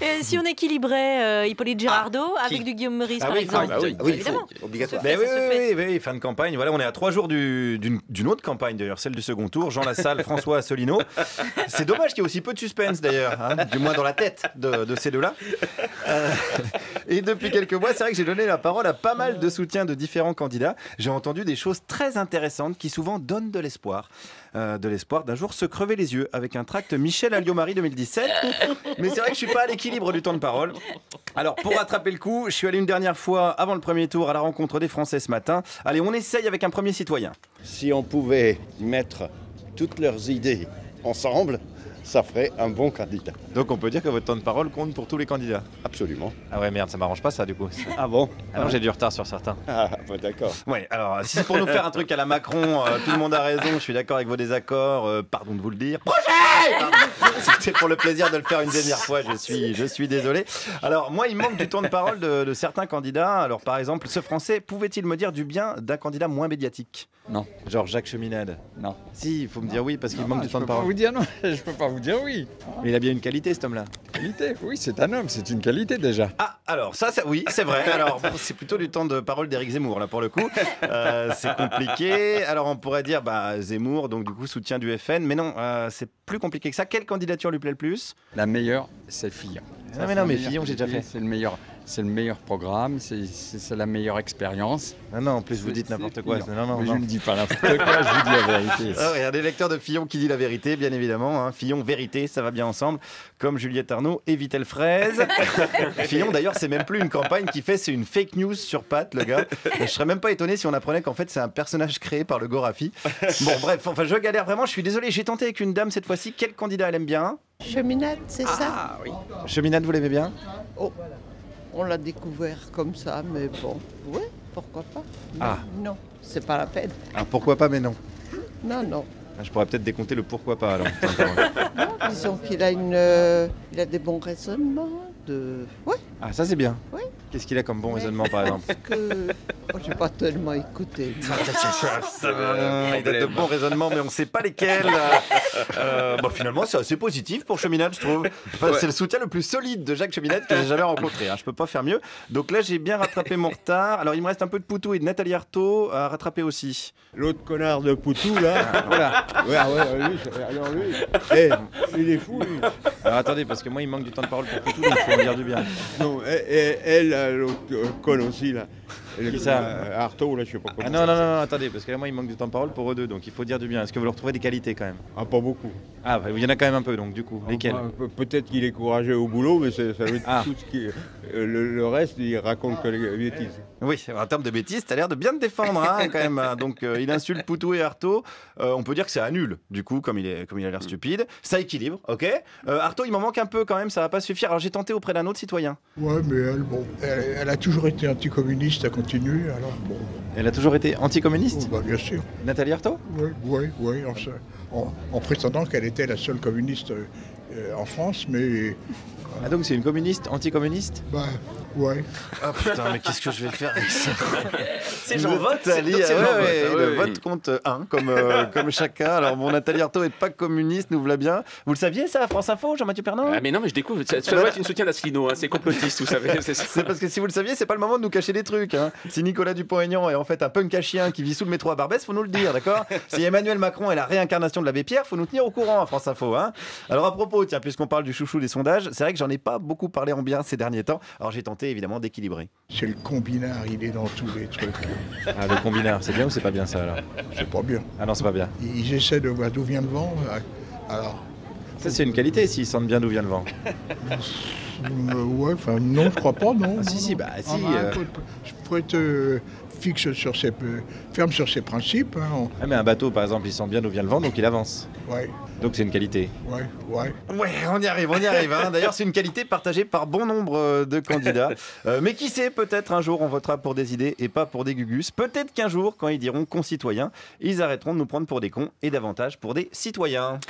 Et si on équilibrait Hippolyte Girardot avec du Guillaume Meurice, par exemple. Oui, évidemment. Obligatoire. Oui, fin de campagne. Voilà, on est à 3 jours d'une autre campagne d'ailleurs, celle du second tour. Jean Lassalle, François Asselineau. C'est dommage qu'il y ait aussi peu de suspense d'ailleurs, hein, du moins dans la tête de ces deux-là. Et depuis quelques mois, c'est vrai que j'ai donné la parole à pas mal de soutiens de différents candidats. J'ai entendu des choses très intéressantes qui souvent donnent de l'espoir. De l'espoir d'un jour se crever les yeux avec un tract Michel Alliot-Marie 2017. Mais c'est vrai que je suis pas à l'équilibre du temps de parole. Alors pour rattraper le coup, je suis allé une dernière fois avant le premier tour à la rencontre des Français ce matin. Allez, on essaye avec un premier citoyen. Si on pouvait mettre toutes leurs idées ensemble, ça ferait un bon candidat. Donc on peut dire que votre temps de parole compte pour tous les candidats. Absolument. Ah ouais, merde, ça m'arrange pas ça du coup. Ah bon? Ah non, j'ai du retard sur certains. Ah, bah, d'accord. Ouais, alors si c'est pour nous faire un truc à la Macron, tout le monde a raison, je suis d'accord avec vos désaccords, pardon de vous le dire. C'était pour le plaisir de le faire une dernière fois, je suis désolé. Alors moi, il manque du temps de parole de certains candidats. Alors par exemple, ce Français, pouvait-il me dire du bien d'un candidat moins médiatique? Non. Genre Jacques Cheminade? Non. Si, il faut me dire oui parce qu'il manque du temps de parole. Je peux pas vous dire non, je peux pas vous dire oui. Mais il a bien une qualité cet homme-là. Qualité, oui, c'est un homme, c'est une qualité déjà. Ah, alors ça oui, c'est vrai. Alors bon, c'est plutôt du temps de parole d'Éric Zemmour là pour le coup. C'est compliqué. Alors on pourrait dire Zemmour, donc du coup soutien du FN, mais non, c'est plus compliqué que ça. Quelle candidature lui plaît le plus? La meilleure, c'est Fillon. Non, mais Fillon, j'ai déjà fait. C'est le meilleur programme, c'est la meilleure expérience. Non, en plus vous dites n'importe quoi. Non. Je ne dis pas n'importe quoi, je vous dis la vérité. Il y a des lecteurs de Fillon qui dit la vérité, bien évidemment. Hein. Fillon, vérité, ça va bien ensemble. Comme Juliette Arnaud et Vitel Fraise. Fillon, d'ailleurs, c'est même plus une campagne qu'il fait, c'est une fake news sur pattes, le gars. Et je serais même pas étonné si on apprenait qu'en fait, c'est un personnage créé par le Gorafi. Bon, bref, je galère vraiment, je suis désolé. J'ai tenté avec une dame cette fois-ci. Quel candidat elle aime bien? Cheminade, c'est ça? Ah oui. Cheminade, vous l'aimez bien? Oh, on l'a découvert comme ça, mais bon, oui, pourquoi pas? Ah. Non, c'est pas la peine. Alors pourquoi pas, mais non. Non. Je pourrais peut-être décompter le pourquoi pas alors. Non, disons qu'il a il a des bons raisonnements. Ouais. Ah, ça c'est bien. Oui. Qu'est-ce qu'il a comme bon raisonnement par exemple? J'ai pas tellement écouté. Il a de bons raisonnements, mais on ne sait pas lesquels. Finalement, c'est assez positif pour Cheminade, je trouve. Enfin, c'est le soutien le plus solide de Jacques Cheminade que j'ai jamais rencontré. Hein. Je peux pas faire mieux. Donc là, j'ai bien rattrapé mon retard. Alors, il me reste un peu de Poutou et de Nathalie Arthaud à rattraper aussi. L'autre connard de Poutou, là. Voilà. Lui, il est fou, lui. Alors attendez, parce que moi, il manque du temps de parole pour Poutou, donc il faut en dire du bien. Non, elle, l'autre conne aussi, là. Qui ça? Arthaud, là, je sais pas comment. Ah non, attendez, parce que là, moi, il manque du temps de parole pour eux deux, donc il faut dire du bien. Est-ce que vous leur trouvez des qualités quand même? Ah, pas beaucoup. Ah, il y en a quand même un peu, donc du coup, lesquelles? Peut-être qu'il est courageux au boulot, mais ça veut dire tout ce qui. Le reste, il raconte que les bêtises. Oui, en termes de bêtises, t'as l'air de bien te défendre, hein, quand même. Donc, il insulte Poutou et Arthaud. On peut dire que c'est à nul, du coup, comme il a l'air stupide. Ça équilibre, ok. Arthaud, il m'en manque un peu quand même, ça va pas suffire. Alors, j'ai tenté auprès d'un autre citoyen. Ouais, mais elle a toujours été anticommuniste, ça continue, alors bon. Elle a toujours été anticommuniste? Bien sûr. Nathalie Arthaud? Oui, en prétendant qu'elle était la seule communiste en France, mais... Ah donc c'est une communiste, anticommuniste? Ouais. Ah putain, mais qu'est-ce que je vais faire avec ça? C'est j'en vote, le vote compte 1, comme chacun. Alors bon, Nathalie Arthaud n'est pas communiste, nous voilà bien. Vous le saviez ça, France Info, Jean-Mathieu Pernaut? Ah mais non, mais je découvre, ça doit être une soutien d'Asselineau, hein, c'est complotiste, vous savez. C'est parce que si vous le saviez, c'est pas le moment de nous cacher des trucs. Hein. Si Nicolas Dupont-Aignan est en fait un punk à chien qui vit sous le métro à Barbès, faut nous le dire, d'accord? Si Emmanuel Macron est la réincarnation de l'abbé Pierre, faut nous tenir au courant à France Info. Hein. Alors à propos, tiens, puisqu'on parle du chouchou des sondages, c'est vrai que j'en ai pas beaucoup parlé en bien ces derniers temps. Alors j'ai tenté évidemment d'équilibrer. C'est le combinard, il est dans tous les trucs. Ah, le combinard, c'est bien ou c'est pas bien ça alors? C'est pas bien. Ah non, c'est pas bien. Ils essaient de voir d'où vient le vent. Alors. Ça, c'est une qualité s'ils sentent bien d'où vient le vent. Non, je crois pas, non. Ah, si. Je pourrais être ferme sur ses principes. Hein. Ah, mais un bateau, par exemple, il sent bien d'où vient le vent, donc il avance. Ouais. Donc c'est une qualité. Ouais. Ouais, on y arrive. Hein. D'ailleurs, c'est une qualité partagée par bon nombre de candidats. Mais qui sait, peut-être un jour on votera pour des idées et pas pour des gugus. Peut-être qu'un jour, quand ils diront concitoyens, ils arrêteront de nous prendre pour des cons et davantage pour des citoyens.